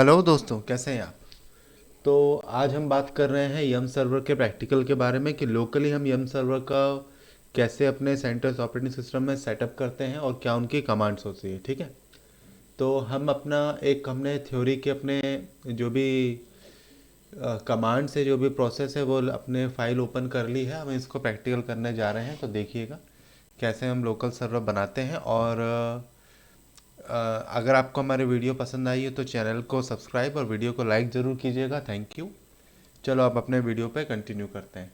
Hello दोस्तों, कैसे हैं आप। तो आज हम बात कर रहे हैं यम सर्वर के प्रैक्टिकल के बारे में कि लोकली हम यम सर्वर का कैसे अपने सेंटर्स ऑपरेटिंग सिस्टम में सेटअप करते हैं और क्या उनकी कमांड्स होती है। ठीक है, तो हम अपना एक हमने थ्योरी के अपने जो भी कमांड से जो भी प्रोसेस है वो अपने फाइल ओपन कर ली है। हम इसको प्रैक्टिकल करने जा रहे हैं, तो देखिएगा कैसे हम लोकल सर्वर बनाते हैं। और अगर आपको हमारी वीडियो पसंद आई है तो चैनल को सब्सक्राइब और वीडियो को लाइक ज़रूर कीजिएगा। Thank you. चलो अब अपने वीडियो पे कंटिन्यू करते हैं।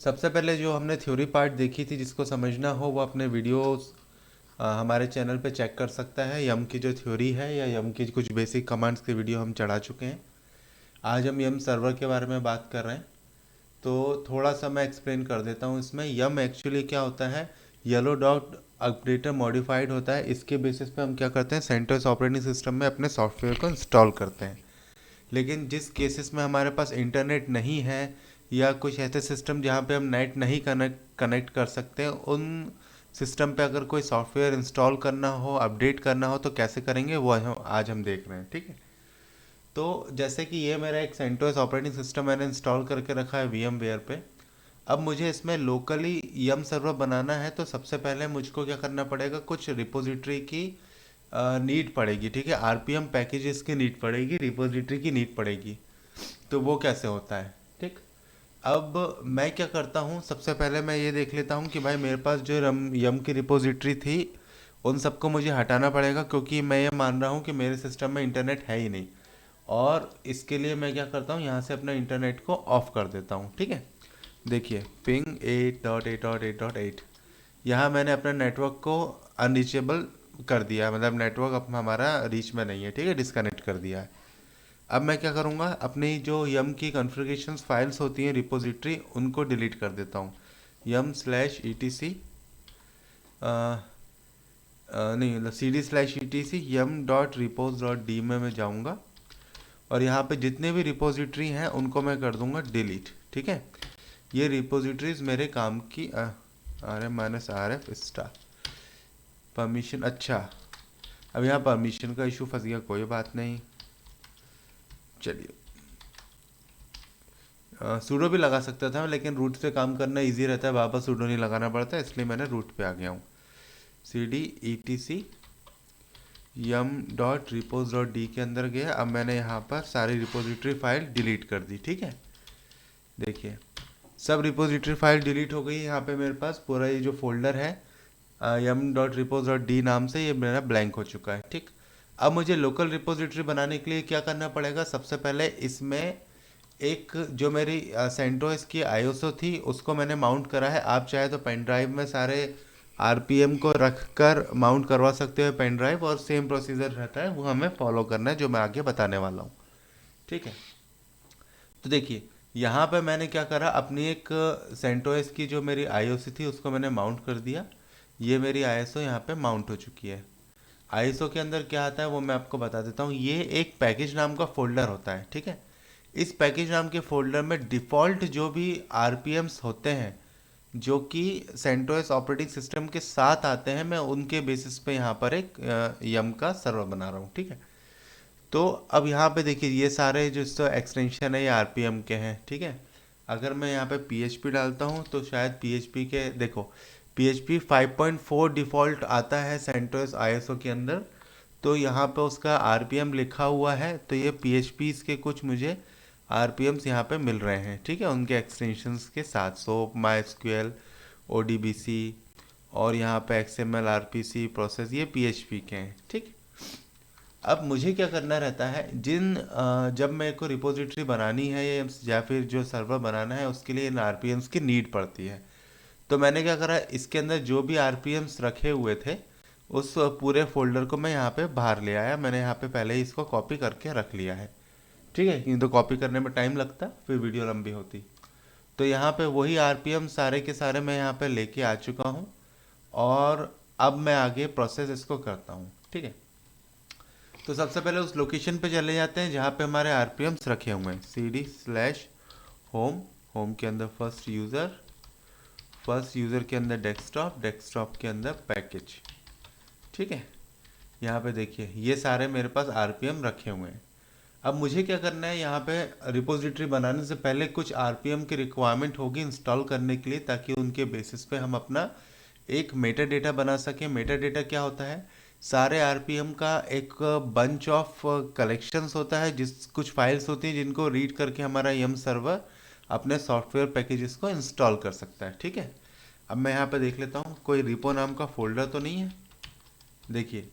सबसे पहले जो हमने थ्योरी पार्ट देखी थी, जिसको समझना हो वो अपने वीडियोस हमारे चैनल पे चेक कर सकता है। यम की जो थ्योरी है या यम की कुछ बेसिक कमांड्स के वीडियो हम चढ़ा चुके हैं। आज हम यम सर्वर के बारे में बात कर रहे हैं, तो थोड़ा सा मैं एक्सप्लेन कर देता हूँ। इसमें यम एक्चुअली क्या होता है, येलो डॉट अपडेटर मॉडिफाइड होता है। इसके बेसिस पे हम क्या करते हैं, सेंटोस ऑपरेटिंग सिस्टम में अपने सॉफ्टवेयर को इंस्टॉल करते हैं। लेकिन जिस केसेस में हमारे पास इंटरनेट नहीं है या कुछ ऐसे सिस्टम जहाँ पे हम नेट नहीं कनेक्ट कर सकते, उन सिस्टम पे अगर कोई सॉफ्टवेयर इंस्टॉल करना हो, अपडेट करना हो, तो कैसे करेंगे वो आज हम देख रहे हैं। ठीक है, तो जैसे कि ये मेरा एक सेंटोस ऑपरेटिंग सिस्टम मैंने इंस्टॉल करके रखा है वीएम वेयर पे। अब मुझे इसमें लोकली यम सर्वर बनाना है, तो सबसे पहले मुझको क्या करना पड़ेगा, कुछ रिपोजिटरी की नीड पड़ेगी। ठीक है, आरपीएम पैकेजेस की नीड पड़ेगी, रिपोजिटरी की नीड पड़ेगी। तो वो कैसे होता है। ठीक, अब मैं क्या करता हूँ, सबसे पहले मैं ये देख लेता हूँ कि भाई मेरे पास जो यम की रिपोजिटरी थी उन सबको मुझे हटाना पड़ेगा, क्योंकि मैं ये मान रहा हूँ कि मेरे सिस्टम में इंटरनेट है ही नहीं। और इसके लिए मैं क्या करता हूँ, यहाँ से अपना इंटरनेट को ऑफ कर देता हूँ। ठीक है, देखिए पिंग 8.8.8.8, यहाँ मैंने अपने नेटवर्क को अनरीचेबल कर दिया, मतलब नेटवर्क अब हमारा रीच में नहीं है। ठीक है, डिस्कनेक्ट कर दिया है। अब मैं क्या करूँगा, अपनी जो यम की कॉन्फ़िगरेशंस फाइल्स होती हैं रिपोजिटरी, उनको डिलीट कर देता हूँ। यम स्लैश ई टी सी नहीं, मतलब C D slash E T C yum dot repos dot D में मैं जाऊँगा और यहाँ पे जितने भी रिपोजिटरी हैं उनको मैं कर दूंगा डिलीट। ठीक है, ये रिपोजिटरीज मेरे काम की R M minus R F star permission. अच्छा, अब यहाँ परमिशन का इशू फंस गया, कोई बात नहीं। चलिए, सूडो भी लगा सकता था लेकिन रूट से काम करना इजी रहता है, वापस सूडो नहीं लगाना पड़ता, इसलिए मैंने रूट पे आ गया हूँ। C D E T C yum dot repos dot D के अंदर गया। अब मैंने यहाँ पर सारी रिपोजिटरी फाइल डिलीट कर दी। ठीक है, देखिए सब रिपोजिटरी फाइल डिलीट हो गई। यहाँ पे मेरे पास पूरा ये जो फोल्डर है यम डॉट रिपोज डॉट डी नाम से, ये मेरा ब्लैंक हो चुका है। ठीक, अब मुझे लोकल रिपोजिटरी बनाने के लिए क्या करना पड़ेगा, सबसे पहले इसमें एक जो मेरी सेंटोस की आईओसओ थी उसको मैंने माउंट करा है। आप चाहे तो पेन ड्राइव में सारे आरपीएम को रख कर माउंट करवा सकते हो पेन ड्राइव, और सेम प्रोसीजर रहता है, वो हमें फॉलो करना है जो मैं आगे बताने वाला हूँ। ठीक है, तो देखिए यहाँ पे मैंने क्या करा, अपनी एक सेंटोस की जो मेरी आईओसी थी उसको मैंने माउंट कर दिया। ये मेरी आईएसओ यहाँ पे माउंट हो चुकी है। आईएसओ के अंदर क्या आता है वो मैं आपको बता देता हूँ। ये एक पैकेज नाम का फोल्डर होता है। ठीक है, इस पैकेज नाम के फोल्डर में डिफ़ॉल्ट जो भी आरपीएम्स होते हैं जो कि सेंटोस ऑपरेटिंग सिस्टम के साथ आते हैं, मैं उनके बेसिस पे यहाँ पर एक यम का सर्वर बना रहा हूँ। ठीक है, तो अब यहाँ पे देखिए ये सारे जो इसका एक्सटेंशन है ये आरपीएम के हैं। ठीक है, अगर मैं यहाँ पे पीएचपी डालता हूँ तो शायद पीएचपी के देखो पीएचपी 5.4 डिफ़ॉल्ट आता है सेंटोस आईएसओ के अंदर। तो यहाँ पे उसका आरपीएम लिखा हुआ है, तो ये पीएचपी के कुछ मुझे आरपीएम्स यहाँ पे मिल रहे हैं। ठीक है, उनके एक्सटेंशंस के साथ सोप माई एसक्यूएल ओडीबीसी और यहाँ पे एक्सएमएल आरपीसी प्रोसेस, ये पीएचपी के हैं। ठीक, अब मुझे क्या करना रहता है, जब मेरे को रिपोजिटरी बनानी है या फिर जो सर्वर बनाना है उसके लिए इन आरपीएम्स की नीड पड़ती है। तो मैंने क्या करा, इसके अंदर जो भी आरपीएम्स रखे हुए थे उस पूरे फोल्डर को मैं यहाँ पे बाहर ले आया। मैंने यहाँ पे पहले ही इसको कॉपी करके रख लिया है। ठीक है, नहीं तो कॉपी करने में टाइम लगता, फिर वीडियो लंबी होती। तो यहाँ पे वही आरपीएम सारे के सारे मैं यहाँ पे लेके आ चुका हूँ और अब मैं आगे प्रोसेस इसको करता हूँ। ठीक है, तो सबसे पहले उस लोकेशन पे चले जाते हैं जहाँ पे हमारे आरपीएम्स रखे हुए हैं। C D slash home, home के अंदर फर्स्ट यूज़र, फर्स्ट यूज़र के अंदर डेस्कटॉप, डेस्कटॉप के अंदर पैकेज। ठीक है, यहाँ पे देखिए ये सारे मेरे पास आरपीएम रखे हुए हैं। अब मुझे क्या करना है, यहाँ पे रिपोजिटरी बनाने से पहले कुछ आरपीएम की रिक्वायरमेंट होगी इंस्टॉल करने के लिए, ताकि उनके बेसिस पे हम अपना एक मेटा डेटा बना सकें। मेटा डेटा क्या होता है, सारे आरपीएम का एक बंच ऑफ कलेक्शंस होता है, जिस कुछ फाइल्स होती हैं जिनको रीड करके हमारा यम सर्वर अपने सॉफ्टवेयर पैकेजेस को इंस्टॉल कर सकता है। ठीक है, अब मैं यहाँ पे देख लेता हूँ कोई रिपो नाम का फोल्डर तो नहीं है। देखिए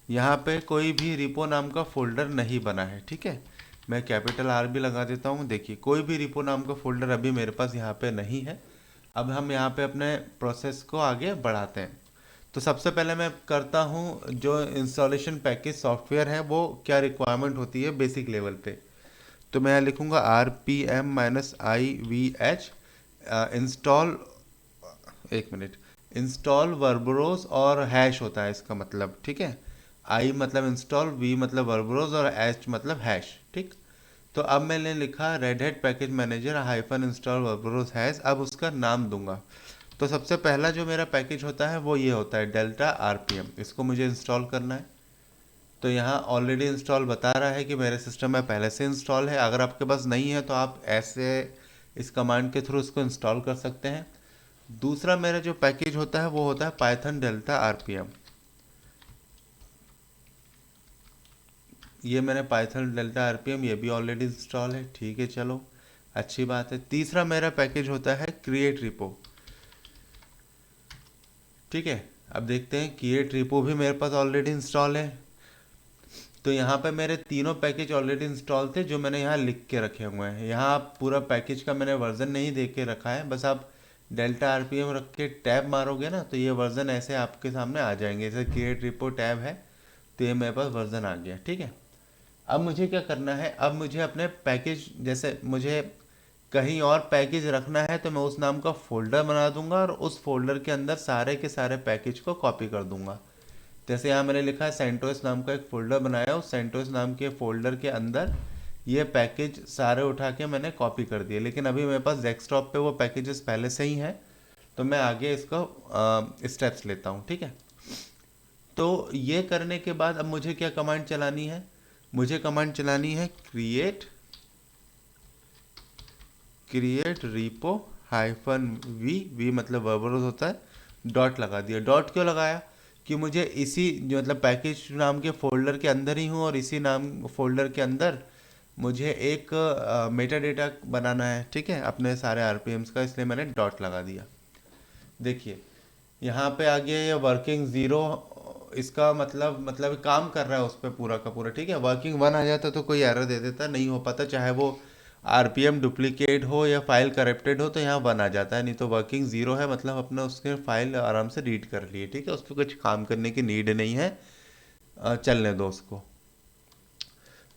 यहाँ पे कोई भी रिपो नाम का फोल्डर नहीं बना है। ठीक है, मैं कैपिटल आर भी लगा देता हूँ। देखिए कोई भी रिपो नाम का फोल्डर अभी मेरे पास यहाँ पे नहीं है। अब हम यहाँ पे अपने प्रोसेस को आगे बढ़ाते हैं। तो सबसे पहले मैं करता हूँ जो इंस्टॉलेशन पैकेज सॉफ्टवेयर है वो क्या रिक्वायरमेंट होती है बेसिक लेवल पे। तो मैं यहाँ लिखूँगा RPM-IVH इंस्टॉल, एक मिनट, इंस्टॉल वर्बरोस और हैश होता है इसका मतलब। ठीक है, आई मतलब इंस्टॉल, वी मतलब वर्बरोस और एच मतलब हैश। ठीक, तो अब मैंने लिखा Red Hat package manager hyphen install verbose hash. अब उसका नाम दूंगा। तो सबसे पहला जो मेरा पैकेज होता है वो ये होता है डेल्टा आरपीएम, इसको मुझे इंस्टॉल करना है। तो यहाँ ऑलरेडी इंस्टॉल बता रहा है कि मेरे सिस्टम में पहले से इंस्टॉल है। अगर आपके पास नहीं है तो आप ऐसे इस कमांड के थ्रू इसको इंस्टॉल कर सकते हैं। दूसरा मेरा जो पैकेज होता है वो होता है पाइथन डेल्टा आरपीएम। ये मैंने पाइथन डेल्टा आरपीएम ये भी ऑलरेडी इंस्टॉल है। ठीक है, चलो अच्छी बात है। तीसरा मेरा पैकेज होता है क्रिएट रिपो। ठीक है, अब देखते हैं, क्रिएट रिपो भी मेरे पास ऑलरेडी इंस्टॉल है। तो यहाँ पे मेरे तीनों पैकेज ऑलरेडी इंस्टॉल थे जो मैंने यहाँ लिख के रखे हुए हैं। यहाँ आप पूरा पैकेज का मैंने वर्जन नहीं दे के रखा है, बस आप डेल्टा आरपीएम रख के टैब मारोगे ना तो ये वर्जन ऐसे आपके सामने आ जाएंगे। जैसे क्रिएट रिपो टैब है तो ये मेरे पास वर्जन आ गया। ठीक है, अब मुझे क्या करना है, अब मुझे अपने पैकेज, जैसे मुझे कहीं और पैकेज रखना है तो मैं उस नाम का फोल्डर बना दूंगा और उस फोल्डर के अंदर सारे के सारे पैकेज को कॉपी कर दूंगा। जैसे यहाँ मैंने लिखा है सेंटोस नाम का एक फ़ोल्डर बनाया, उस सेंटोस नाम के फ़ोल्डर के अंदर ये पैकेज सारे उठा के मैंने कॉपी कर दिए। लेकिन अभी मेरे पास डेस्कटॉप पे वो पैकेजेस पहले से ही हैं, तो मैं आगे इसको स्टेप्स लेता हूँ। ठीक है, तो ये करने के बाद अब मुझे क्या कमांड चलानी है, मुझे कमांड चलानी है क्रिएट रिपो हाइफन वी मतलब वर्बरोस होता है, डॉट लगा दिया। डॉट क्यों लगाया, कि मुझे इसी जो मतलब पैकेज नाम के फोल्डर के अंदर ही हूँ और इसी नाम फोल्डर के अंदर मुझे एक मेटा डेटा बनाना है। ठीक है, अपने सारे आरपीएम्स का, इसलिए मैंने डॉट लगा दिया। देखिए यहाँ पे आ गया ये वर्किंग ज़ीरो, इसका मतलब काम कर रहा है उस पर पूरा का पूरा। ठीक है, वर्किंग वन आ जाता तो कोई एरर दे देता, नहीं हो पाता, चाहे वो आरपीएम डुप्लीकेट हो या फाइल करप्टेड हो तो यहाँ वन आ जाता है। नहीं तो वर्किंग ज़ीरो है मतलब अपने उसके फाइल आराम से रीड कर लिए। ठीक है, उस पर कुछ काम करने की नीड नहीं है, चलने दो उसको।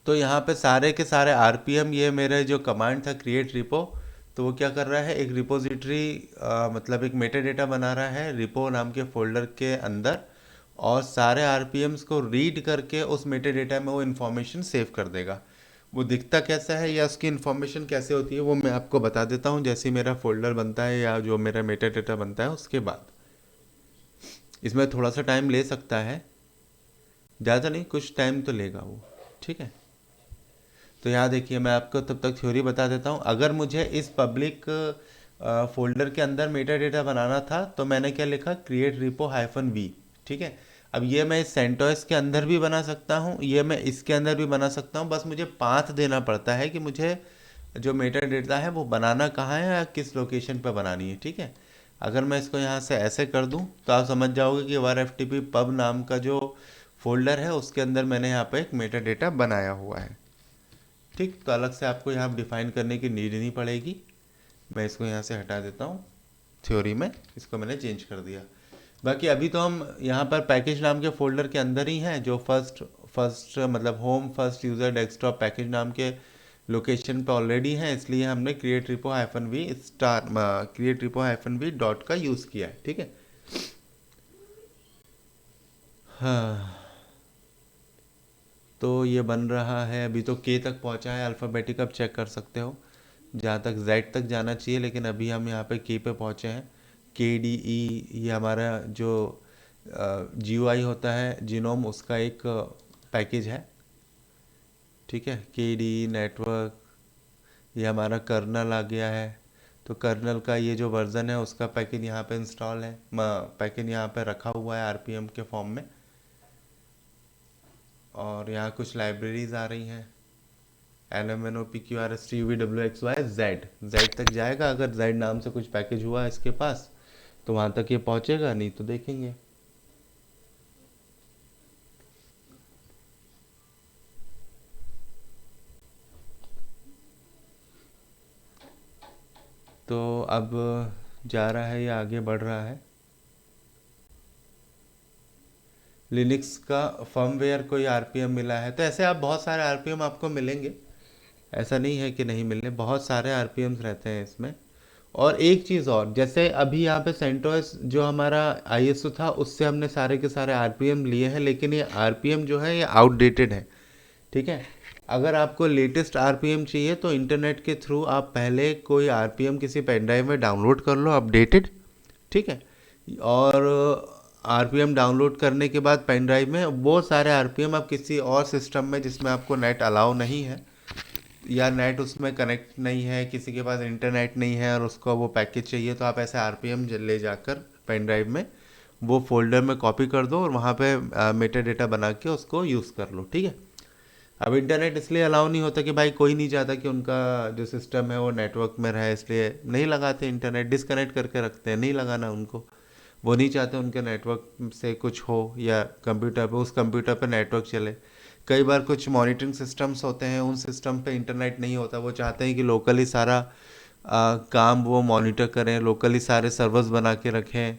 तो यहाँ पे सारे के सारे आरपीएम, ये मेरे जो कमांड था क्रिएट रिपो, तो वो क्या कर रहा है, एक रिपोजिटरी मतलब एक मेटा डेटा बना रहा है रिपो नाम के फोल्डर के अंदर, और सारे आरपीएम्स को रीड करके उस मेटा डेटा में वो इन्फॉर्मेशन सेव कर देगा। वो दिखता कैसा है या उसकी इन्फॉर्मेशन कैसे होती है वो मैं आपको बता देता हूँ, जैसे ही मेरा फोल्डर बनता है या जो मेरा मेटा डेटा बनता है उसके बाद। इसमें थोड़ा सा टाइम ले सकता है, ज़्यादा नहीं, कुछ टाइम तो लेगा वो। ठीक है, तो यहाँ देखिए मैं आपको तब तक थ्योरी बता देता हूँ। अगर मुझे इस पब्लिक फोल्डर के अंदर मेटा डेटा बनाना था तो मैंने क्या लिखा, क्रिएट रिपो हाइफन वी। ठीक है, अब ये मैं इस सेंटोस के अंदर भी बना सकता हूँ, ये मैं इसके अंदर भी बना सकता हूँ, बस मुझे पाथ देना पड़ता है कि मुझे जो मेटा डेटा है वो बनाना कहाँ है या किस लोकेशन पर बनानी है। ठीक है, अगर मैं इसको यहाँ से ऐसे कर दूँ तो आप समझ जाओगे कि वर एफ टी पी पब नाम का जो फोल्डर है उसके अंदर मैंने यहाँ पे एक मेटा डेटा बनाया हुआ है। ठीक, तो अलग से आपको यहाँ डिफाइन करने की नीड नहीं पड़ेगी। मैं इसको यहाँ से हटा देता हूँ, थ्योरी में इसको मैंने चेंज कर दिया। बाकी अभी तो हम यहाँ पर पैकेज नाम के फोल्डर के अंदर ही हैं, जो फर्स्ट मतलब home first user desktop package नाम के लोकेशन पे ऑलरेडी हैं, इसलिए हमने create repo hyphen V dot का यूज़ किया है। ठीक है, हाँ, तो ये बन रहा है, अभी तो के तक पहुंचा है अल्फ़ाबेटिक, अब चेक कर सकते हो। जहाँ तक जेड तक जाना चाहिए लेकिन अभी हम यहाँ पे के पे पहुँचे हैं। के डी ई, ये हमारा जो GUI होता है जीनोम, उसका एक पैकेज है, ठीक है। KDE नेटवर्क, ये हमारा कर्नल आ गया है, तो कर्नल का ये जो वर्ज़न है उसका पैकेज यहाँ पे इंस्टॉल है, पैकेज यहाँ पे रखा हुआ है RPM के फॉर्म में। और यहाँ कुछ लाइब्रेरीज आ रही हैं, LMNOPQRSTUVWXYZ, Z तक जाएगा। अगर Z नाम से कुछ पैकेज हुआ है इसके पास तो वहाँ तक ये पहुँचेगा, नहीं तो देखेंगे। तो अब जा रहा है, ये आगे बढ़ रहा है। लिनक्स का फर्मवेयर कोई RPM मिला है, तो ऐसे आप बहुत सारे RPM आपको मिलेंगे, ऐसा नहीं है कि नहीं मिलने, बहुत सारे RPMs रहते हैं इसमें। और एक चीज़ और, जैसे अभी यहाँ पे सेंटोस जो हमारा ISO था उससे हमने सारे के सारे RPM लिए हैं, लेकिन ये RPM जो है ये आउटडेटेड है, ठीक है। अगर आपको लेटेस्ट RPM चाहिए तो इंटरनेट के थ्रू आप पहले कोई RPM किसी पेन ड्राइव में डाउनलोड कर लो अपडेटेड, ठीक है। और RPM डाउनलोड करने के बाद पेन ड्राइव में वो सारे RPM आप किसी और सिस्टम में जिसमें आपको नेट अलाउ नहीं है या नेट उसमें कनेक्ट नहीं है, किसी के पास इंटरनेट नहीं है और उसको वो पैकेज चाहिए, तो आप ऐसे RPM ले जाकर पेन ड्राइव में वो फोल्डर में कॉपी कर दो और वहाँ पे मेटा डेटा बना के उसको यूज़ कर लो, ठीक है। अब इंटरनेट इसलिए अलाउ नहीं होता कि भाई कोई नहीं चाहता कि उनका जो सिस्टम है वो नेटवर्क में रहे, इसलिए नहीं लगाते, इंटरनेट डिस्कनेक्ट करके रखते हैं, नहीं लगाना उनको, वो नहीं चाहते उनके नेटवर्क से कुछ हो या कंप्यूटर पे, उस कंप्यूटर पे नेटवर्क चले। कई बार कुछ मॉनिटरिंग सिस्टम्स होते हैं, उन सिस्टम पे इंटरनेट नहीं होता, वो चाहते हैं कि लोकली सारा काम वो मॉनिटर करें, लोकली सारे सर्वर्स बना के रखें,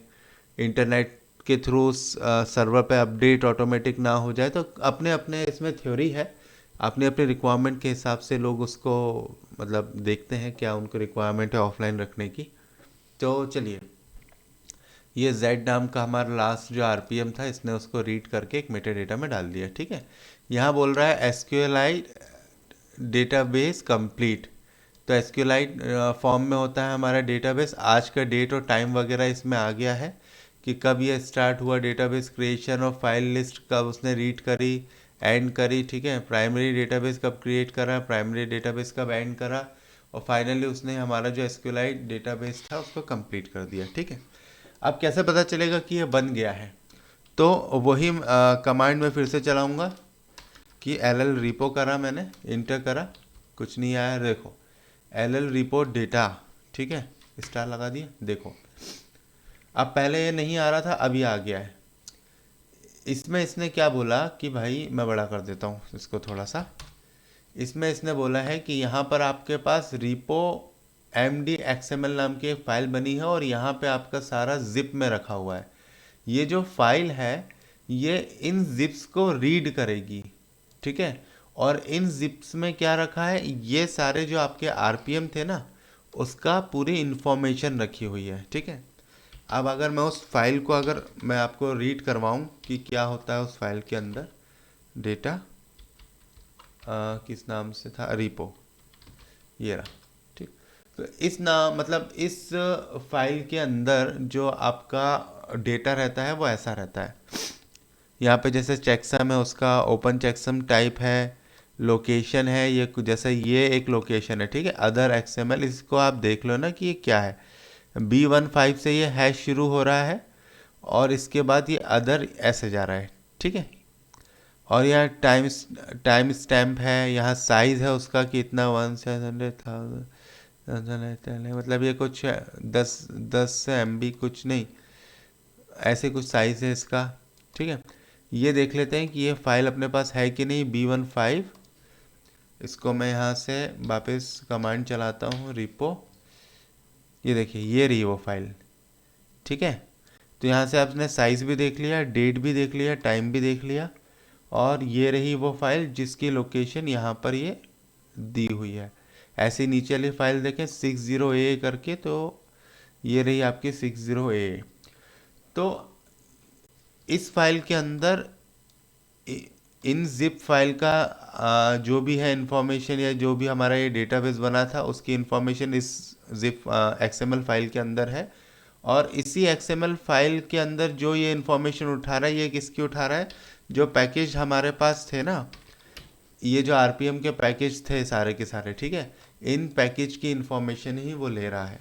इंटरनेट के थ्रू सर्वर पे अपडेट ऑटोमेटिक ना हो जाए। तो अपने अपने इसमें थ्योरी है, अपने अपने रिक्वायरमेंट के हिसाब से लोग उसको मतलब देखते हैं क्या उनको रिक्वायरमेंट है ऑफलाइन रखने की। तो चलिए, ये Z नाम का हमारा लास्ट जो RPM था, इसने उसको रीड करके एक मेटा डेटा में डाल दिया, ठीक है। यहाँ बोल रहा है SQLite डेटाबेस कंप्लीट, तो SQLite फॉर्म में होता है हमारा डेटाबेस, आज का डेट और टाइम वगैरह इसमें आ गया है कि कब ये स्टार्ट हुआ डेटाबेस क्रिएशन, और फाइल लिस्ट कब उसने रीड करी, एंड करी, ठीक है। प्राइमरी डेटाबेस कब क्रिएट करा, प्राइमरी डेटाबेस कब एंड करा, और फाइनली उसने हमारा जो SQLite डेटाबेस था उसको कंप्लीट कर दिया, ठीक है। अब कैसे पता चलेगा कि ये बन गया है, तो वही कमांड में फिर से चलाऊंगा कि LL रिपो करा, मैंने इंटर करा, कुछ नहीं आया, देखो LL रिपो डेटा, ठीक है, स्टार लगा दिया, देखो अब पहले ये नहीं आ रहा था, अभी आ गया है। इसमें इसने क्या बोला कि भाई, मैं बड़ा कर देता हूँ इसको थोड़ा सा, इसमें इसने बोला है कि यहाँ पर आपके पास रिपो MD.XML नाम की एक फाइल बनी है और यहाँ पे आपका सारा जिप में रखा हुआ है। ये जो फाइल है ये इन जिप्स को रीड करेगी, ठीक है। और इन जिप्स में क्या रखा है, ये सारे जो आपके RPM थे ना, उसका पूरी इंफॉर्मेशन रखी हुई है, ठीक है। अब अगर मैं उस फाइल को, अगर मैं आपको रीड करवाऊँ कि क्या होता है उस फाइल के अंदर, डेटा किस नाम से था, रिपो, ये रहा, ठीक। तो इस नाम मतलब इस फाइल के अंदर जो आपका डेटा रहता है वो ऐसा रहता है। यहाँ पे जैसे चेकसम है, उसका ओपन चेकसम टाइप है, लोकेशन है, ये जैसे ये एक लोकेशन है, ठीक है। अदर XML, इसको आप देख लो ना कि ये क्या है, B15 से ये हैश शुरू हो रहा है और इसके बाद ये अदर ऐसे जा रहा है, ठीक है। और यहाँ टाइम स्टैम्प है, यहाँ साइज़ है उसका कि इतना 1/700,000, मतलब ये कुछ 10 से MB कुछ नहीं, ऐसे कुछ साइज़ है इसका, ठीक है। ये देख लेते हैं कि ये फाइल अपने पास है कि नहीं, B15। इसको मैं यहाँ से वापस कमांड चलाता हूँ, रिपो, ये देखिए ये रही वो फाइल, ठीक है। तो यहाँ से आपने साइज़ भी देख लिया, डेट भी देख लिया, टाइम भी देख लिया, और ये रही वो फाइल जिसकी लोकेशन यहाँ पर ये दी हुई है। ऐसे नीचे वाली फाइल देखें 60A करके, तो ये रही आपकी 60A। तो इस फाइल के अंदर इन जिप फाइल का जो भी है इंफॉर्मेशन, या जो भी हमारा ये डेटाबेस बना था उसकी इंफॉर्मेशन इस जिप XML फाइल के अंदर है, और इसी XML फाइल के अंदर जो ये इन्फॉर्मेशन उठा रहा है, ये किसकी उठा रहा है, जो पैकेज हमारे पास थे ना, ये जो RPM के पैकेज थे सारे के सारे, ठीक है, इन पैकेज की इन्फॉर्मेशन ही वो ले रहा है।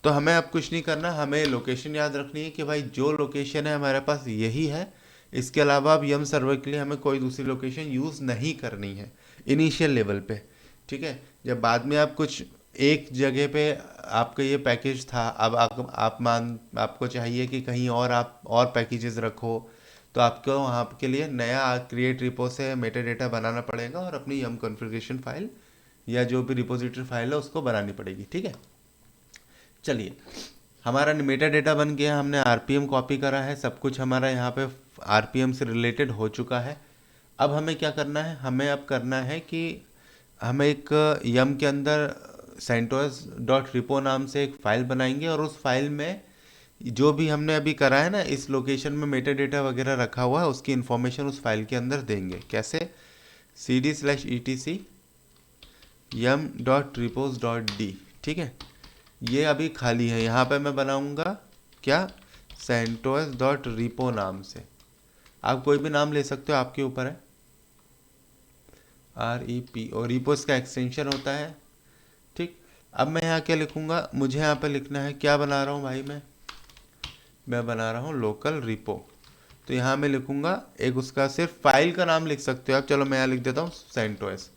तो हमें अब कुछ नहीं करना, हमें लोकेशन याद रखनी है कि भाई जो लोकेशन है हमारे पास यही है, इसके अलावा अब यम सर्वर के लिए हमें कोई दूसरी लोकेशन यूज़ नहीं करनी है इनिशियल लेवल पे, ठीक है। जब बाद में आप कुछ एक जगह पे आपका ये पैकेज था, अब आपको चाहिए कि कहीं और आप और पैकेजेस रखो, तो आपको वहाँ के लिए नया क्रिएट रिपो से मेटा डेटा बनाना पड़ेगा और अपनी यम कॉन्फ़िगरेशन फाइल या जो भी रिपोजिटरी फाइल है उसको बनानी पड़ेगी, ठीक है। चलिए, हमारा मेटा डेटा बन गया, हमने RPM कॉपी करा है, सब कुछ हमारा यहाँ पे RPM से रिलेटेड हो चुका है। अब हमें क्या करना है, हमें अब करना है कि हमें एक यम के अंदर CentOS.repo नाम से एक फ़ाइल बनाएंगे और उस फाइल में जो भी हमने अभी करा है ना, इस लोकेशन में मेटा डेटा वगैरह रखा हुआ है, उसकी इन्फॉर्मेशन उस फाइल के अंदर देंगे। कैसे, cd/etc yum.repos.d, ठीक है। ये अभी खाली है, यहाँ पे मैं बनाऊंगा क्या, CentOS.repo नाम से। आप कोई भी नाम ले सकते हो, आपके ऊपर है। REP और रिपोस का एक्सटेंशन होता है, ठीक। अब मैं यहाँ क्या लिखूँगा, मुझे यहाँ पे लिखना है, क्या बना रहा हूँ भाई मैं बना रहा हूँ लोकल रिपो। तो यहाँ मैं लिखूँगा एक उसका सिर्फ फाइल का नाम लिख सकते हो आप, चलो मैं यहाँ लिख देता हूँ CentOS।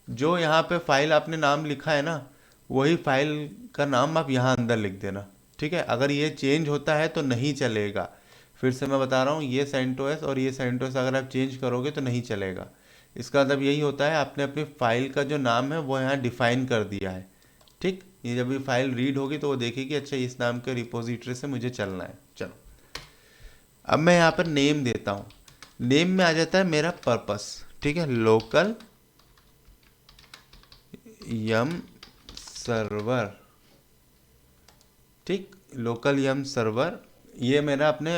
जो यहाँ पे फाइल आपने नाम लिखा है ना, वही फाइल का नाम आप यहाँ अंदर लिख देना, ठीक है। अगर ये चेंज होता है तो नहीं चलेगा, फिर से मैं बता रहा हूँ, ये CentOS और ये CentOS अगर आप चेंज करोगे तो नहीं चलेगा। इसका मतलब यही होता है, आपने अपनी फाइल का जो नाम है वो यहाँ डिफाइन कर दिया है, ठीक। ये जब ये फाइल रीड होगी तो वो देखेगी अच्छा इस नाम के रिपोजिटरी से मुझे चलना है। चलो, अब मैं यहाँ पर नेम देता हूँ, नेम में आ जाता है मेरा पर्पस, ठीक है, लोकल यम सर्वर, ठीक, लोकल यम सर्वर। ये मेरा अपने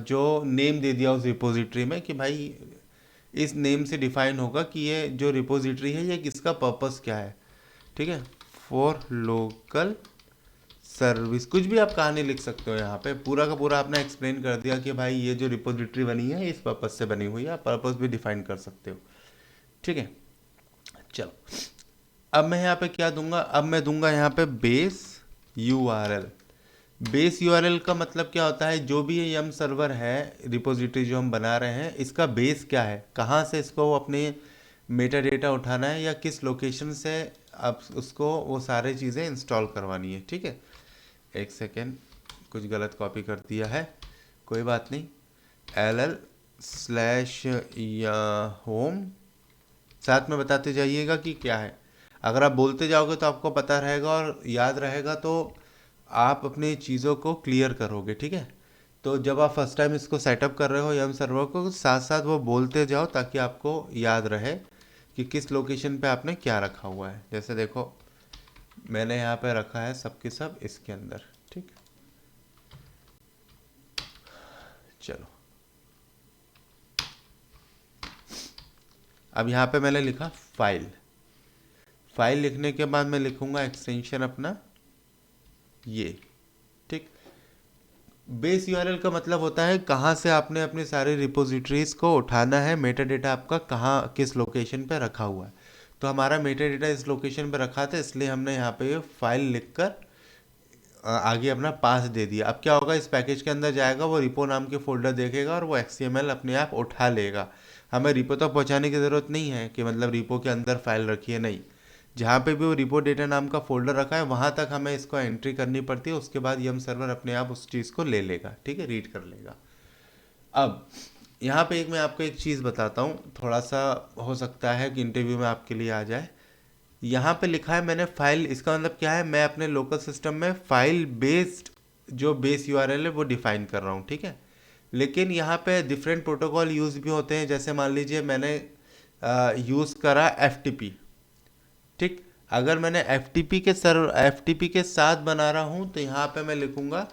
जो नेम दे दिया उस रिपोजिटरी में कि भाई इस नेम से डिफाइन होगा कि ये जो रिपोजिटरी है ये किसका पर्पस क्या है, ठीक है। फॉर लोकल सर्विस, कुछ भी आप कहानी लिख सकते हो, यहाँ पे पूरा का पूरा आपने एक्सप्लेन कर दिया कि भाई ये जो रिपोजिटरी बनी है इस पर्पस से बनी हुई है, आप पर्पस भी डिफाइन कर सकते हो, ठीक है। चलो, अब मैं यहाँ पे क्या दूंगा, अब मैं दूंगा यहाँ पे बेस URL। बेस URL का मतलब क्या होता है, जो भी ये यम सर्वर है रिपोजिटरी जो हम बना रहे हैं, इसका बेस क्या है, कहाँ से इसको अपने मेटा डेटा उठाना है या किस लोकेशन से अब उसको वो सारे चीज़ें इंस्टॉल करवानी है, ठीक है। एक सेकेंड, कुछ गलत कॉपी कर दिया है, कोई बात नहीं। ll/home साथ में बताते जाइएगा कि क्या है। अगर आप बोलते जाओगे तो आपको पता रहेगा और याद रहेगा, तो आप अपनी चीज़ों को क्लियर करोगे, ठीक है। तो जब आप फर्स्ट टाइम इसको सेटअप कर रहे हो यम सर्वर को, साथ साथ वो बोलते जाओ ताकि आपको याद रहे कि किस लोकेशन पे आपने क्या रखा हुआ है। जैसे देखो, मैंने यहाँ पे रखा है सब के सब इसके अंदर, ठीक। चलो, अब यहाँ पे मैंने लिखा फाइल लिखने के बाद मैं लिखूंगा एक्सटेंशन अपना ये, ठीक। बेस URL का मतलब होता है कहाँ से आपने अपने सारे रिपोजिटरीज को उठाना है, मेटा डेटा आपका कहाँ किस लोकेशन पे रखा हुआ है। तो हमारा मेटा डेटा इस लोकेशन पे रखा था, इसलिए हमने यहाँ पे ये फाइल लिखकर आगे अपना पास दे दिया। अब क्या होगा, इस पैकेज के अंदर जाएगा, वो रिपो नाम के फोल्डर देखेगा और वो XML अपने आप उठा लेगा। हमें रिपो तक पहुँचाने की ज़रूरत नहीं है कि मतलब रिपो के अंदर फाइल रखी है, नहीं। जहाँ पे भी वो रिपो डेटा नाम का फोल्डर रखा है वहाँ तक हमें इसको एंट्री करनी पड़ती है, उसके बाद यम सर्वर अपने आप उस चीज़ को ले लेगा, ठीक है, रीड कर लेगा। अब यहाँ पे मैं आपको एक चीज़ बताता हूँ, थोड़ा सा हो सकता है कि इंटरव्यू में आपके लिए आ जाए। यहाँ पे लिखा है मैंने फाइल, इसका मतलब क्या है, मैं अपने लोकल सिस्टम में फाइल बेस्ड जो बेस URL है वो डिफाइन कर रहा हूँ, ठीक है। लेकिन यहाँ पे डिफरेंट प्रोटोकॉल यूज़ भी होते हैं, जैसे मान लीजिए मैंने यूज़ करा FTP, ठीक। अगर मैंने FTP के साथ बना रहा हूँ तो यहाँ पे मैं लिखूँगा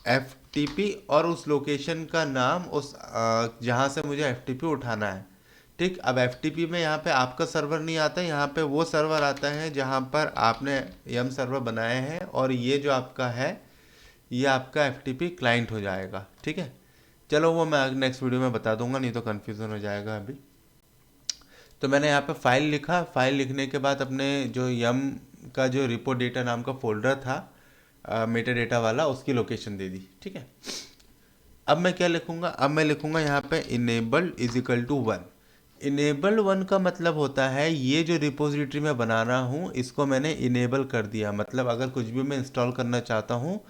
FTP और उस लोकेशन का नाम, उस जहाँ से मुझे FTP उठाना है, ठीक। अब FTP में यहाँ पे आपका सर्वर नहीं आता, यहाँ पे वो सर्वर आता है जहाँ पर आपने यम सर्वर बनाए हैं, और ये जो आपका है ये आपका FTP क्लाइंट हो जाएगा। ठीक है, चलो वो मैं नेक्स्ट वीडियो में बता दूंगा, नहीं तो कन्फ्यूज़न हो जाएगा अभी। तो मैंने यहाँ पे फाइल लिखा, फाइल लिखने के बाद अपने जो यम का जो रिपो डेटा नाम का फोल्डर था मेटा डेटा वाला, उसकी लोकेशन दे दी। ठीक है, अब मैं क्या लिखूंगा, अब मैं लिखूंगा यहाँ पे enabled is equal to 1। Enabled 1 का मतलब होता है ये जो रिपोजिटरी मैं बना रहा हूँ इसको मैंने इनेबल कर दिया, मतलब अगर कुछ भी मैं इंस्टॉल करना चाहता हूँ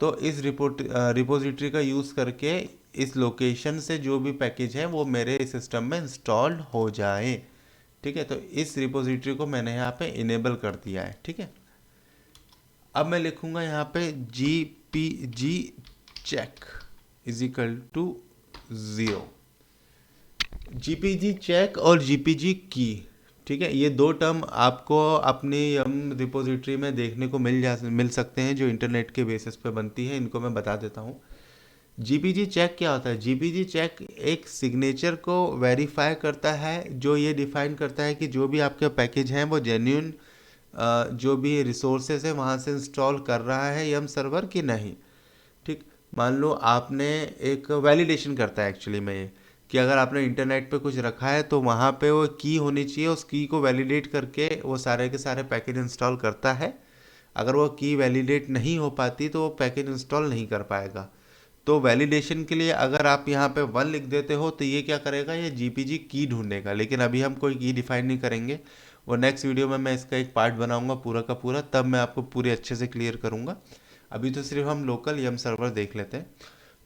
तो इस रिपोजिटरी का यूज़ करके इस लोकेशन से जो भी पैकेज है वो मेरे सिस्टम में इंस्टॉल्ड हो जाए। ठीक है, तो इस रिपोजिटरी को मैंने यहाँ पे इनेबल कर दिया है। ठीक है, अब मैं लिखूंगा यहाँ पे GPG check is equal to 0। GPG check और GPG की, ठीक है, ये दो टर्म आपको अपनी यम रिपोजिटरी में देखने को मिल सकते हैं जो इंटरनेट के बेसिस पे बनती है। इनको मैं बता देता हूँ। GPG चेक क्या होता है? GPG चेक एक सिग्नेचर को वेरीफाई करता है, जो ये डिफाइन करता है कि जो भी आपके पैकेज हैं वो जेन्यून जो भी रिसोर्सेज है वहाँ से इंस्टॉल कर रहा है यम सर्वर की नहीं। ठीक, मान लो आपने एक वैलिडेशन करता है एक्चुअली में ये, कि अगर आपने इंटरनेट पे कुछ रखा है तो वहाँ पे वो की होनी चाहिए, उस की को वैलिडेट करके वो सारे के सारे पैकेज इंस्टॉल करता है। अगर वो की वैलिडेट नहीं हो पाती तो वो पैकेज इंस्टॉल नहीं कर पाएगा। तो वैलिडेशन के लिए अगर आप यहाँ पे 1 लिख देते हो तो ये क्या करेगा, ये GPG की ढूंढेगा। लेकिन अभी हम कोई की डिफाइन नहीं करेंगे, वो नेक्स्ट वीडियो में मैं इसका एक पार्ट बनाऊंगा पूरा का पूरा, तब मैं आपको पूरे अच्छे से क्लियर करूंगा। अभी तो सिर्फ हम लोकल यम सर्वर देख लेते हैं।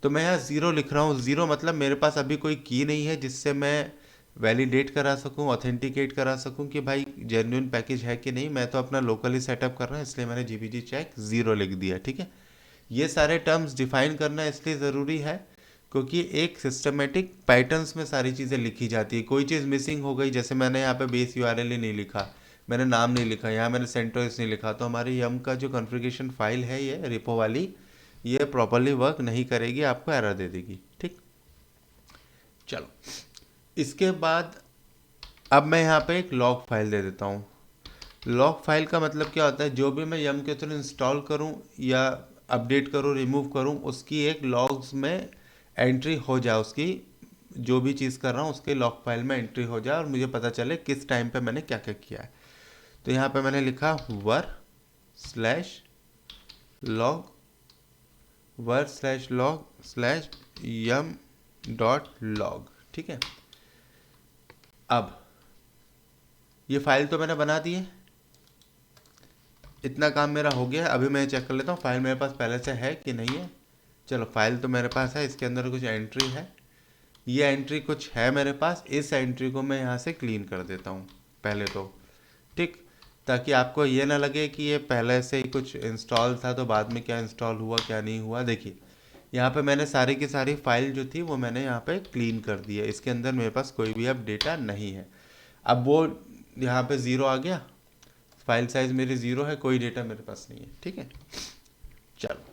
तो मैं यहाँ 0 लिख रहा हूँ। 0 मतलब मेरे पास अभी कोई की नहीं है जिससे मैं वैलिडेट करा सकूँ, ऑथेंटिकेट करा सकूँ कि भाई जेन्युइन पैकेज है कि नहीं। मैं तो अपना लोकली सेटअप कर रहा हूँ, इसलिए मैंने GPG चेक 0 लिख दिया। ठीक है, ये सारे टर्म्स डिफाइन करना इसलिए ज़रूरी है क्योंकि एक सिस्टमेटिक पैटर्न्स में सारी चीज़ें लिखी जाती है। कोई चीज़ मिसिंग हो गई, जैसे मैंने यहाँ पे बेस URL ही नहीं लिखा, मैंने नाम नहीं लिखा, यहाँ मैंने सेंटोस नहीं लिखा, तो हमारी यम का जो कॉन्फ़िगरेशन फाइल है ये रिपो वाली, ये प्रॉपरली वर्क नहीं करेगी, आपको एरर दे देगी। ठीक, चलो इसके बाद अब मैं यहाँ पे एक लॉग फाइल दे देता हूँ। लॉग फाइल का मतलब क्या होता है, जो भी मैं यम के थ्रू इंस्टॉल करूँ या अपडेट करूँ, रिमूव करूँ, उसकी एक लॉग्स में एंट्री हो जाए, उसकी जो भी चीज़ कर रहा हूँ उसके लॉग फाइल में एंट्री हो जाए और मुझे पता चले किस टाइम पे मैंने क्या क्या किया है। तो यहाँ पे मैंने लिखा var/log/yum.log। ठीक है, अब ये फाइल तो मैंने बना दी है, इतना काम मेरा हो गया। अभी मैं चेक कर लेता हूँ फाइल मेरे पास पहले से है कि नहीं है। चलो फाइल तो मेरे पास है, इसके अंदर कुछ एंट्री है, ये एंट्री कुछ है मेरे पास। इस एंट्री को मैं यहाँ से क्लीन कर देता हूँ पहले तो। ठीक, ताकि आपको ये ना लगे कि ये पहले से ही कुछ इंस्टॉल था तो बाद में क्या इंस्टॉल हुआ क्या नहीं हुआ। देखिए यहाँ पे मैंने सारी की सारी फाइल जो थी वो मैंने यहाँ पे क्लीन कर दी है, इसके अंदर मेरे पास कोई भी अब डेटा नहीं है। अब वो यहाँ पे 0 आ गया, फाइल साइज मेरी 0 है, कोई डेटा मेरे पास नहीं है। ठीक है, चलो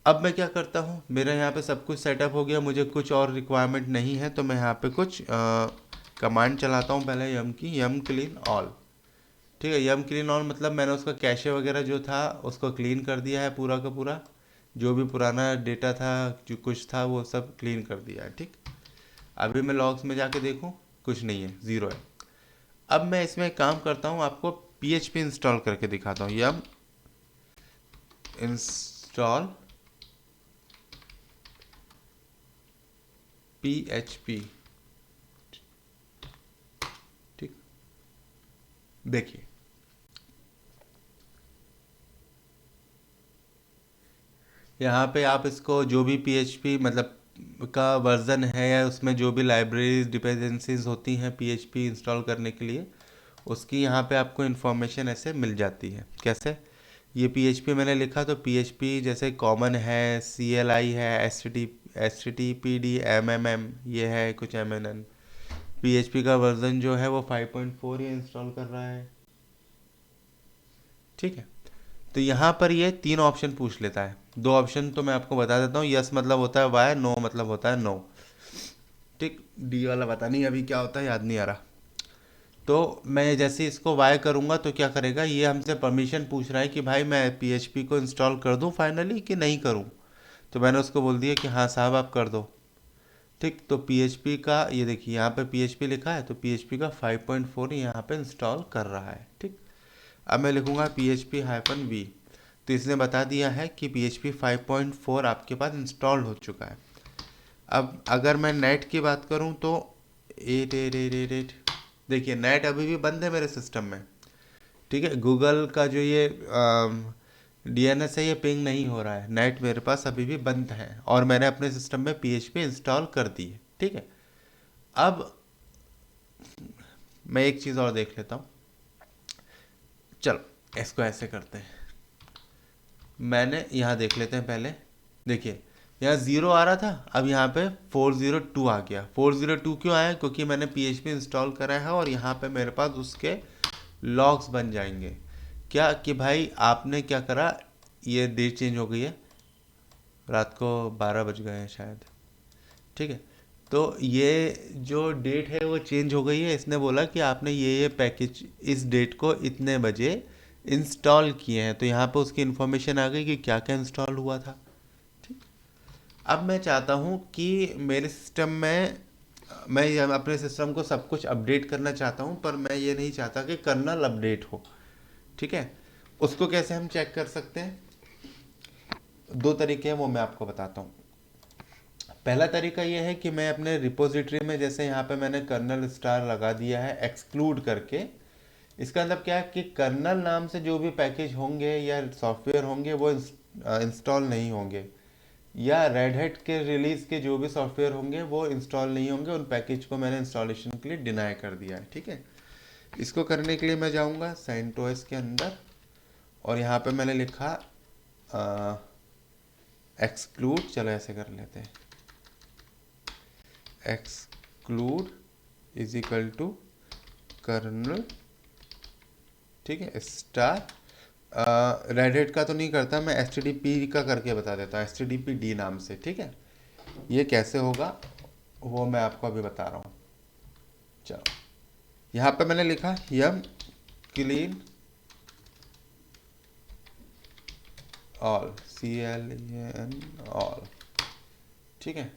अब मैं क्या करता हूँ, मेरा यहाँ पे सब कुछ सेटअप हो गया, मुझे कुछ और रिक्वायरमेंट नहीं है, तो मैं यहाँ पे कुछ कमांड चलाता हूँ पहले यम की, यम क्लीन ऑल। ठीक है, यम क्लीन ऑल मतलब मैंने उसका कैशे वगैरह जो था उसको क्लीन कर दिया है, पूरा का पूरा जो भी पुराना डेटा था जो कुछ था वो सब क्लीन कर दिया है। ठीक, अभी मैं लॉग्स में जाके देखूँ कुछ नहीं है, 0 है। अब मैं इसमें एक काम करता हूँ, आपको PHP इंस्टॉल करके दिखाता हूँ। यम इंस्टॉल PHP। ठीक, देखिए यहाँ पे आप इसको जो भी PHP मतलब का वर्जन है या उसमें जो भी लाइब्रेरीज डिपेंडेंसीज होती हैं PHP इंस्टॉल करने के लिए, उसकी यहाँ पे आपको इन्फॉर्मेशन ऐसे मिल जाती है। कैसे, ये PHP मैंने लिखा तो PHP जैसे कॉमन है, CLI है, HTTPD MMM ये है, कुछ MNN। PHP का वर्जन जो है वो 5.4 ये इंस्टॉल कर रहा है। ठीक है, तो यहाँ पर ये 3 ऑप्शन पूछ लेता है। 2 ऑप्शन तो मैं आपको बता देता हूँ, यस मतलब होता है वाई, नो मतलब होता है नो। ठीक, डी वाला पता नहीं अभी क्या होता है, याद नहीं आ रहा। तो मैं जैसे इसको वाई करूँगा तो क्या करेगा, ये हमसे परमिशन पूछ रहा है कि भाई मैं पीएचपी को इंस्टॉल कर दूँ फाइनली कि नहीं करूँ। तो मैंने उसको बोल दिया कि हाँ साहब आप कर दो। ठीक, तो पीएचपी का ये देखिए यहाँ पे पीएचपी लिखा है, तो पीएचपी का 5.4 यहाँ पे इंस्टॉल कर रहा है। ठीक, अब मैं लिखूँगा php-v, तो इसने बता दिया है कि PHP 5.4 आपके पास इंस्टॉल हो चुका है। अब अगर मैं नेट की बात करूं तो एट एट एट एट एट देखिए नेट अभी भी बंद है मेरे सिस्टम में। ठीक है, गूगल का जो ये डीएनएस है ये पिंग नहीं हो रहा है, नेट मेरे पास अभी भी बंद है और मैंने अपने सिस्टम में पीएचपी इंस्टॉल कर दी है। ठीक है, अब मैं एक चीज़ और देख लेता हूँ। चलो इसको ऐसे करते हैं, मैंने यहाँ देख लेते हैं पहले। देखिए यहाँ 0 आ रहा था, अब यहाँ पे 402 आ गया। 402 क्यों आया, क्योंकि मैंने पीएचपी इंस्टॉल करा है और यहाँ पे मेरे पास उसके लॉग्स बन जाएंगे। क्या कि भाई आपने क्या करा, ये डेट चेंज हो गई है, रात को 12 बज गए हैं शायद। ठीक है, तो ये जो डेट है वो चेंज हो गई है। इसने बोला कि आपने ये पैकेज इस डेट को इतने बजे इंस्टॉल किए हैं, तो यहाँ पे उसकी इन्फॉर्मेशन आ गई कि क्या क्या इंस्टॉल हुआ था। अब मैं चाहता हूँ कि मेरे सिस्टम में मैं अपने सिस्टम को सब कुछ अपडेट करना चाहता हूँ, पर मैं ये नहीं चाहता कि कर्नल अपडेट हो। ठीक है, उसको कैसे हम चेक कर सकते हैं, दो तरीके हैं वो मैं आपको बताता हूँ। पहला तरीका ये है कि मैं अपने रिपोजिटरी में, जैसे यहाँ पे मैंने कर्नल स्टार लगा दिया है एक्सक्लूड करके, इसका मतलब क्या है कि कर्नल नाम से जो भी पैकेज होंगे या सॉफ्टवेयर होंगे वो इंस्टॉल नहीं होंगे, या रेड हैट के रिलीज के जो भी सॉफ्टवेयर होंगे वो इंस्टॉल नहीं होंगे। उन पैकेज को मैंने इंस्टॉलेशन के लिए डिनाई कर दिया है। ठीक है, इसको करने के लिए मैं जाऊंगा सेंटोस के अंदर और यहाँ पे मैंने लिखा एक्सक्लूड, चलो ऐसे कर लेते हैं, exclude is equal to kernel, ठीक है, स्टार। रेड हैट का तो नहीं करता मैं, एस का करके बता देता हूँ, एस नाम से। ठीक है, ये कैसे होगा वो मैं आपको अभी बता रहा हूँ। चलो यहाँ पे मैंने लिखा यम क्लीन ऑल, CLEN ऑल। ठीक है,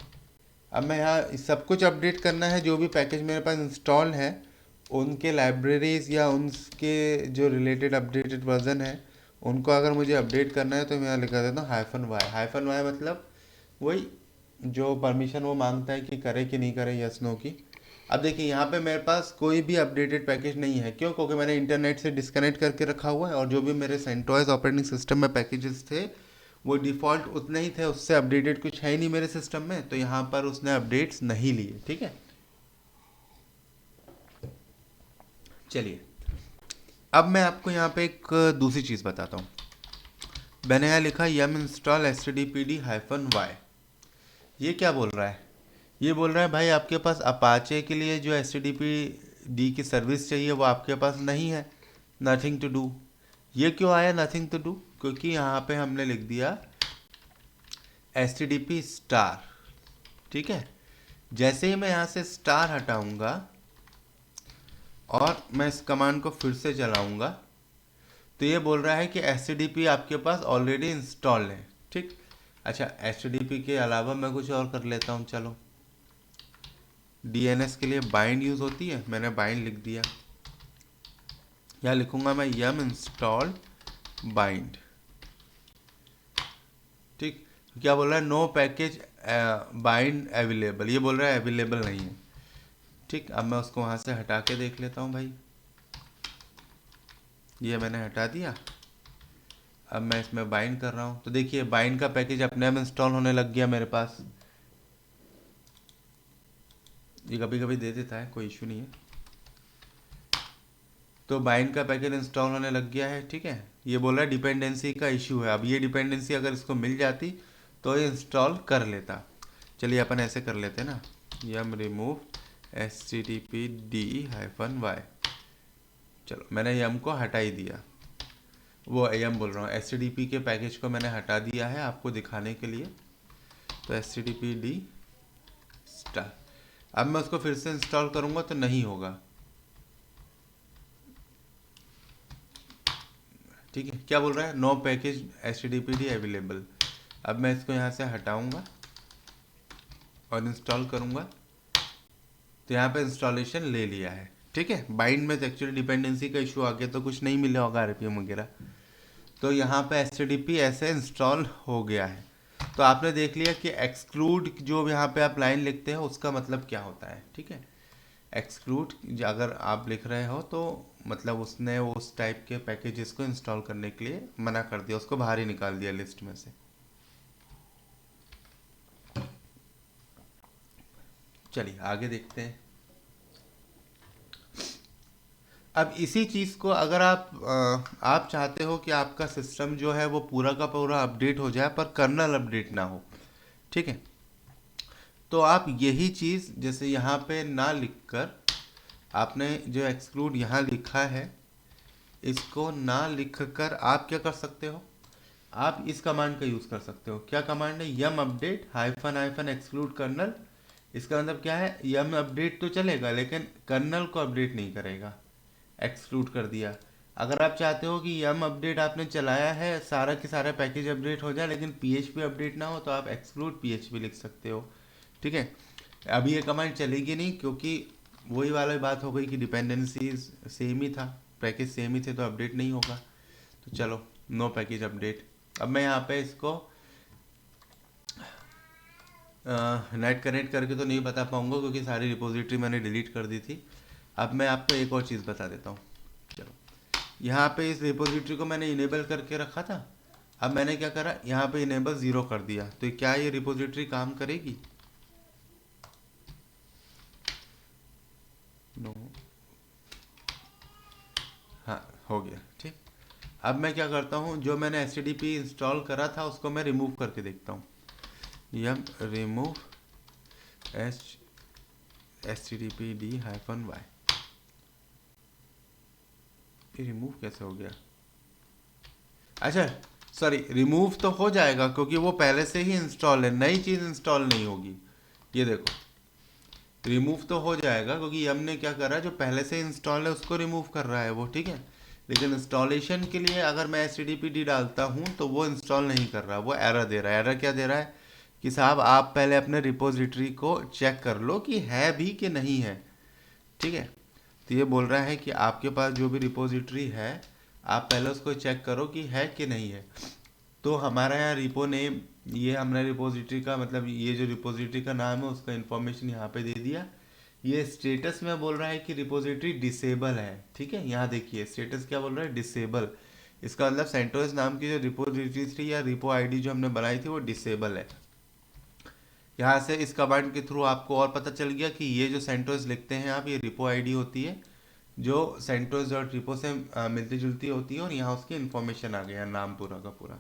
अब मैं यहाँ सब कुछ अपडेट करना है, जो भी पैकेज मेरे पास इंस्टॉल है उनके लाइब्रेरीज या उनके जो रिलेटेड अपडेटेड वर्जन है उनको अगर मुझे अपडेट करना है तो मैं यहाँ लिखा देता हूँ -y। -y मतलब वही जो परमिशन वो मांगता है कि करे कि नहीं करे, यस नो की। अब देखिए यहाँ पे मेरे पास कोई भी अपडेटेड पैकेज नहीं है, क्यों, क्योंकि मैंने इंटरनेट से डिस्कनेक्ट करके रखा हुआ है और जो भी मेरे सेंटोस ऑपरेटिंग सिस्टम में पैकेजेस थे वो डिफ़ॉल्ट उतने ही थे, उससे अपडेटेड कुछ है ही नहीं मेरे सिस्टम में, तो यहाँ पर उसने अपडेट्स नहीं लिए। ठीक है, चलिए अब मैं आपको यहाँ पे एक दूसरी चीज़ बताता हूँ। मैंने यहाँ लिखा यम इंस्टॉल -y। ये क्या बोल रहा है, ये बोल रहा है भाई आपके पास अपाचे के लिए जो डी की सर्विस चाहिए वो आपके पास नहीं है, नथिंग टू डू। ये क्यों आया नथिंग टू डू, क्योंकि यहाँ पे हमने लिख दिया स्टार। ठीक है, जैसे ही मैं यहाँ से स्टार हटाऊंगा और मैं इस कमांड को फिर से चलाऊंगा तो ये बोल रहा है कि आपके पास ऑलरेडी इंस्टॉल है। ठीक, अच्छा के अलावा मैं कुछ और कर लेता हूँ। चलो डीएनएस के लिए बाइंड यूज़ होती है, मैंने बाइंड लिख दिया। यहाँ लिखूंगा मैं यम इंस्टॉल बाइंड। ठीक, क्या बोल रहा है, नो पैकेज बाइंड अवेलेबल, ये बोल रहा है अवेलेबल नहीं है। ठीक, अब मैं उसको वहाँ से हटा के देख लेता हूँ भाई, ये मैंने हटा दिया। अब मैं इसमें बाइंड कर रहा हूँ तो देखिए बाइंड का पैकेज अपने आप इंस्टॉल होने लग गया मेरे पास। ये कभी कभी दे देता है, कोई इशू नहीं है। तो बाइंड का पैकेज इंस्टॉल होने लग गया है। ठीक है, ये बोल रहा है डिपेंडेंसी का इशू है। अब ये डिपेंडेंसी अगर इसको मिल जाती तो ये इंस्टॉल कर लेता। चलिए अपन ऐसे कर लेते हैं ना, यम रिमूव -y। चलो मैंने यम को हटा ही दिया, वो यम बोल रहा हूँ के पैकेज को मैंने हटा दिया है आपको दिखाने के लिए। तो डी स्टार, अब मैं उसको फिर से इंस्टॉल करूँगा तो नहीं होगा। ठीक है, क्या बोल रहा है, नो पैकेज HTTPD अवेलेबल। अब मैं इसको यहाँ से हटाऊंगा और इंस्टॉल करूंगा, तो यहाँ पे इंस्टॉलेशन ले लिया है। ठीक है, बाइंड में एक्चुअली डिपेंडेंसी का इशू आ गया तो कुछ नहीं मिला होगा RPM वगैरह, तो यहाँ पे HTTP ऐसे इंस्टॉल हो गया है। तो आपने देख लिया कि एक्सक्लूड जो यहाँ पे आप लाइन लिखते हैं उसका मतलब क्या होता है। ठीक है, एक्सक्लूड अगर आप लिख रहे हो तो मतलब उसने उस टाइप के पैकेजेस को इंस्टॉल करने के लिए मना कर दिया, उसको बाहर ही निकाल दिया लिस्ट में से। चलिए आगे देखते हैं। अब इसी चीज़ को अगर आप चाहते हो कि आपका सिस्टम जो है वो पूरा का पूरा अपडेट हो जाए पर कर्नल अपडेट ना हो, ठीक है, तो आप यही चीज़ जैसे यहाँ पे ना लिखकर आपने जो एक्सक्लूड यहाँ लिखा है इसको ना लिखकर आप क्या कर सकते हो, आप इस कमांड का यूज़ कर सकते हो। क्या कमांड है, yum update hyphen hyphen exclude kernel. इसका मतलब क्या है, यम अपडेट तो चलेगा लेकिन कर्नल को अपडेट नहीं करेगा, एक्सक्लूड कर दिया। अगर आप चाहते हो कि यम अपडेट आपने चलाया है सारा के सारा पैकेज अपडेट हो जाए लेकिन PHP अपडेट ना हो, तो आप एक्सक्लूड PHP लिख सकते हो। ठीक है, अभी ये कमांड चलेगी नहीं क्योंकि वही वाली बात हो गई कि डिपेंडेंसीज सेम ही था, पैकेज सेम ही थे, तो अपडेट नहीं होगा। तो चलो नो पैकेज अपडेट। अब मैं यहाँ पे इसको नेट कनेक्ट करके तो नहीं बता पाऊंगा क्योंकि सारी रिपोजिटरी मैंने डिलीट कर दी थी। अब मैं आपको एक और चीज़ बता देता हूँ। चलो, यहाँ पे इस रिपोजिटरी को मैंने इनेबल करके रखा था, अब मैंने क्या करा, यहाँ पे इनेबल 0 कर दिया, तो क्या ये रिपोजिटरी काम करेगी? नो, हाँ हो गया। ठीक, अब मैं क्या करता हूँ, जो मैंने HTTP इंस्टॉल करा था उसको मैं रिमूव करके देखता हूँ। यम रिमूव HTTPD-y। ये रिमूव कैसे हो गया? अच्छा सॉरी, रिमूव तो हो जाएगा क्योंकि वो पहले से ही इंस्टॉल है, नई चीज़ इंस्टॉल नहीं होगी। ये देखो रिमूव तो हो जाएगा क्योंकि यम ने क्या करा, जो पहले से इंस्टॉल है उसको रिमूव कर रहा है वो। ठीक है, लेकिन इंस्टॉलेशन के लिए अगर मैं HTTPD डालता हूँ तो वो इंस्टॉल नहीं कर रहा, वो एरर दे रहा है। एरर क्या दे रहा है कि साहब आप पहले अपने रिपोजिटरी को चेक कर लो कि है भी कि नहीं है। ठीक है, तो ये बोल रहा है कि आपके पास जो भी रिपोजिटरी है आप पहले उसको चेक करो कि है कि नहीं है। तो हमारा यहाँ रिपो नेम, ये हमने रिपोजिटरी का मतलब ये जो रिपोजिटरी का नाम है उसका इन्फॉर्मेशन यहाँ पे दे दिया। ये स्टेटस में बोल रहा है कि रिपोजिटरी डिसेबल है। ठीक है, यहाँ देखिए स्टेटस क्या बोल रहा है, डिसेबल। इसका मतलब सेंटोस नाम की जो रिपोजिटरी थी या रिपो आईडी जो हमने बनाई थी वो डिसेबल है। यहाँ से इस कमांड के थ्रू आपको और पता चल गया कि ये जो सेंटोस लिखते हैं आप, ये रिपो आईडी होती है जो सेंटोस डॉट रिपो से मिलती जुलती होती है, और यहाँ उसकी इन्फॉर्मेशन आ गया, नाम पूरा का पूरा।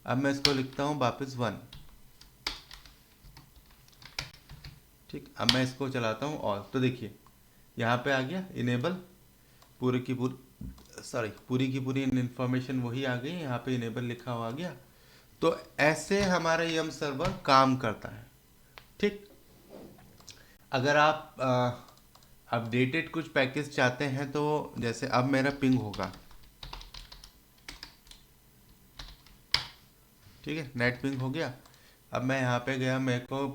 अब मैं इसको लिखता हूँ वापस 1। ठीक, अब मैं इसको चलाता हूँ और तो देखिए यहाँ पे आ गया इनेबल, पूरी की पूरी इन्फॉर्मेशन वही आ गई, यहाँ पे इनेबल लिखा हुआ आ गया। तो ऐसे हमारा यम सर्वर काम करता है। ठीक, अगर आप अपडेटेड कुछ पैकेज चाहते हैं तो जैसे अब मेरा पिंग होगा, ठीक है, नेट पिंग हो गया। अब मैं यहाँ पे गया, मेरे को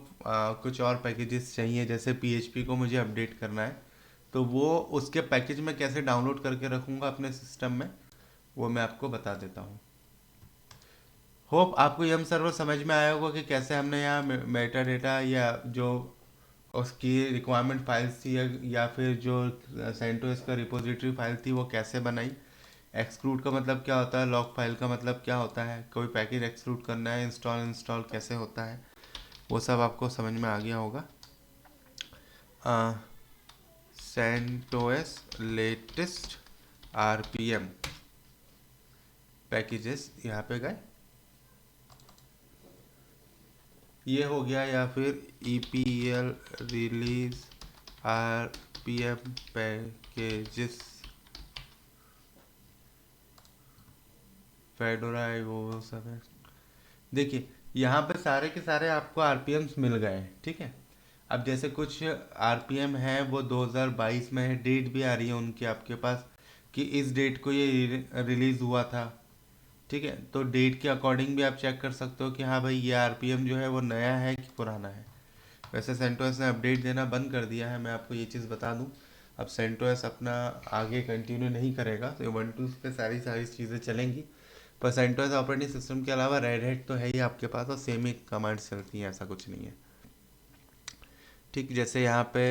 कुछ और पैकेजेस चाहिए, जैसे PHP को मुझे अपडेट करना है, तो वो उसके पैकेज में कैसे डाउनलोड करके रखूँगा अपने सिस्टम में, वो मैं आपको बता देता हूँ। होप आपको यम सर्वर समझ में आया होगा कि कैसे हमने यहाँ मेटा डेटा या जो उसकी रिक्वायरमेंट फाइल्स थी या फिर जो सेंटोस का रिपोजिटरी फाइल थी वो कैसे बनाई। एक्सक्लूड का मतलब क्या होता है, लॉग फाइल का मतलब क्या होता है, कोई पैकेज एक्सक्लूड करना है, इंस्टॉल कैसे होता है, वो सब आपको समझ में आ गया होगा। सेंटोस लेटेस्ट RPM पैकेजेस यहाँ पे गए, ये हो गया, या फिर EPL release RPM packages fedora वो सब है। देखिए यहाँ पे सारे के सारे आपको RPMs मिल गए हैं। ठीक है, अब जैसे कुछ RPM है वो 2022 में है, डेट भी आ रही है उनकी आपके पास, कि इस डेट को ये रिलीज़ हुआ था। ठीक है, तो डेट के अकॉर्डिंग भी आप चेक कर सकते हो कि हाँ भाई ये आरपीएम जो है वो नया है कि पुराना है। वैसे सेंटोस ने अपडेट देना बंद कर दिया है, मैं आपको ये चीज़ बता दूं। अब सेंटोस अपना आगे कंटिन्यू नहीं करेगा, तो वन टू पे सारी सारी चीज़ें चलेंगी। पर सेंटोस ऑपरेटिंग सिस्टम के अलावा रेड हैट तो है ही आपके पास, और सेम ही कमांड्स चलती हैं, ऐसा कुछ नहीं है। ठीक, जैसे यहाँ पे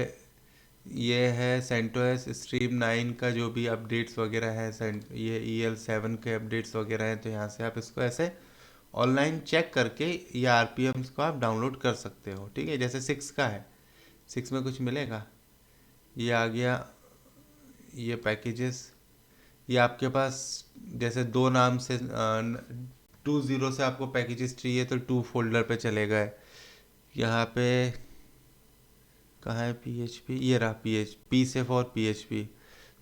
ये है सेंटोस स्ट्रीम 9 का जो भी अपडेट्स वगैरह है, ये EL7 के अपडेट्स वगैरह हैं, तो यहाँ से आप इसको ऐसे ऑनलाइन चेक करके ये आरपीएम्स को आप डाउनलोड कर सकते हो। ठीक है, जैसे 6 का है, 6 में कुछ मिलेगा, ये आ गया, ये पैकेजेस, ये आपके पास जैसे दो नाम से 2 0 से आपको पैकेजेस चाहिए तो 2 फोल्डर पे चले गए। यहाँ पे कहाँ है PHP, ये रहा पी से फॉर PHP।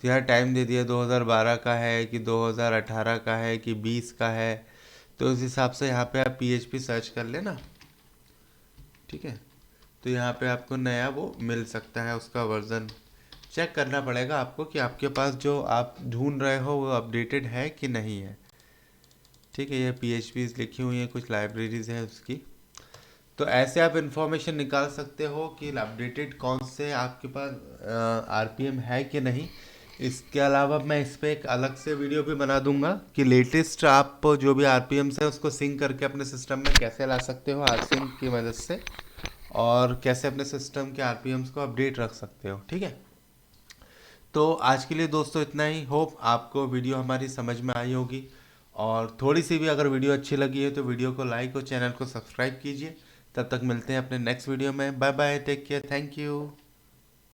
तो यहाँ टाइम दे दिया 2012 का है कि 2018 का है कि 20 का है, तो उस हिसाब से यहाँ पे आप PHP सर्च कर लेना। ठीक है, तो यहाँ पे आपको नया वो मिल सकता है, उसका वर्जन चेक करना पड़ेगा आपको कि आपके पास जो आप ढूंढ रहे हो वो अपडेटेड है कि नहीं है। ठीक है, ये PHP लिखी हुई है, कुछ लाइब्रेरीज है उसकी। तो ऐसे आप इंफॉर्मेशन निकाल सकते हो कि अपडेटेड कौन से आपके पास आरपीएम है कि नहीं। इसके अलावा मैं इस पर एक अलग से वीडियो भी बना दूंगा कि लेटेस्ट आप जो भी आरपीएम्स है उसको सिंक करके अपने सिस्टम में कैसे ला सकते हो आरसिंक की मदद से, और कैसे अपने सिस्टम के आरपीएम्स को अपडेट रख सकते हो। ठीक है, तो आज के लिए दोस्तों इतना ही। होप आपको वीडियो हमारी समझ में आई होगी, और थोड़ी सी भी अगर वीडियो अच्छी लगी है तो वीडियो को लाइक और चैनल को सब्सक्राइब कीजिए। तब तक मिलते हैं अपने नेक्स्ट वीडियो में। Bye bye, take care, thank you.